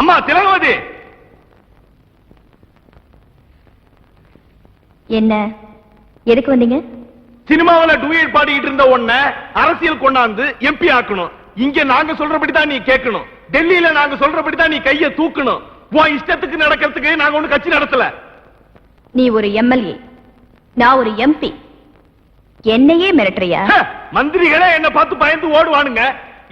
அம்மா திலகவதி, என்ன எதுக்கு வந்தீங்க? சினிமாவில டூயட் பாடிட்டு இருந்த உன்ன அரசியல் கொண்டாந்து எம்பி ஆக்கணும். இங்க நாங்க சொல்றபடிதான் நீ கேட்கணும். டெல்லியில நாங்க சொல்றபடிதான் நீ கைய தூக்கணும். உன் இஷ்டத்துக்கு நடக்கிறதுக்கு நாங்க ஒண்ணு கட்சி நடத்தல. நீ ஒரு எம்எல்ஏ, நான் ஒரு எம்பி. என்னையே மிரட்டுறியா? மந்திரிகளே என்ன பார்த்து பயந்து ஓடுவானுங்க.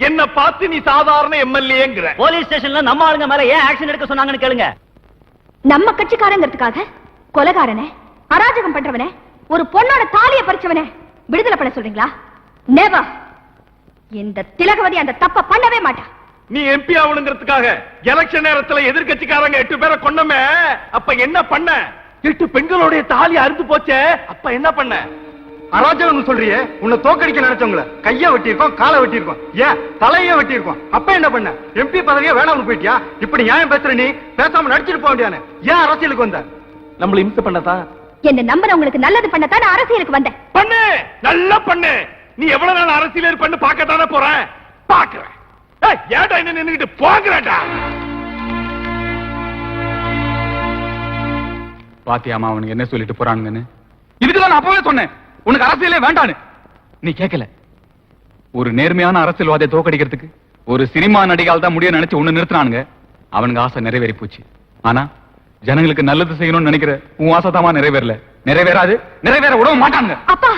என்ன பார்த்து நீ சாதாரண எம்எல்ஏங்கிற. போலீஸ் ஸ்டேஷன்ல நம்ம ஆளுங்க மேல ஏன் ஆக்ஷன் எடுக்க சொன்னாங்கன்னு கேளுங்க. நம்ம கட்சிக்காரங்கிறதுக்காக கொலைகாரனே, அராஜகம் பண்றவனே, ஒரு பொண்ணோட தாலியை பறிச்சவனே விடுதலை பண்ண சொல்றீங்களா? நெவர். இந்த திலகவதி அந்த தப்ப பண்ணவே மாட்டா. நீ எம்பி ஆகணுங்கிறதுக்காக எலெக்ஷன் நேரத்துல எதிர்கட்சிக்காரங்க 8 பேரை கொன்னமே, அப்ப என்ன பண்ண? 8 பெண்களுடைய தாலி அறுந்து போச்சே, அப்ப என்ன பண்ண? அராஜகம் சொல்றியே, உன்னை தோக்கடிக்க நினைச்சவங்கள கைய வெட்டியிருக்கோம், காலை வெட்டியிருக்கோம், ஏன் தலையே வெட்டியிருக்கோம். அப்ப என்ன பண்ண? எம்பி பதவியே வேணாம்னு போயிட்டியா? இப்படி நியாயம் பேசுற நீ பேசாம நடிச்சிட்டு போக வேண்டியானே. ஏன் அரசியலுக்கு வந்த? நம்மள இம்சை பண்ணதான். என்ன நம்புறவங்களுக்கு நல்லது பண்ணத்தான் நான் அரசியலுக்கு வந்தேன். பண்ணு, நல்லா பண்ணு. நீ எவ்வளவு நாள் அரசியல் இருப்பன்னு பார்க்கத்தானே போறேன். பாக்குறேன். ஏடா என்ன நின்னுகிட்டு போங்கடா. பாத்தியாமா அவனுக்கு என்ன சொல்லிட்டு போறானுங்கன்னு? இதுக்குதான் நான் அப்பவே சொன்னேன் உனக்கு அரசியலே வேண்டான்னு. நீ கேட்கல. ஒரு நேர்மையான அரசியல்வாதியை தோக்கடிக்கிறதுக்கு ஒரு சினிமா நடிகால் தான் முடிய நினைச்சு ஒண்ணு நிறுத்தினானுங்க. அவனுக்கு ஆசை நிறைவேறி போச்சு. ஆனா ஜனங்களுக்கு நல்லது செய்யணும்னு நினைக்கிற உன் ஆசை தாமா நிறைவேறல. நிறைவேறாது, நிறைவேற விடவும் மாட்டானுங்க. அப்பா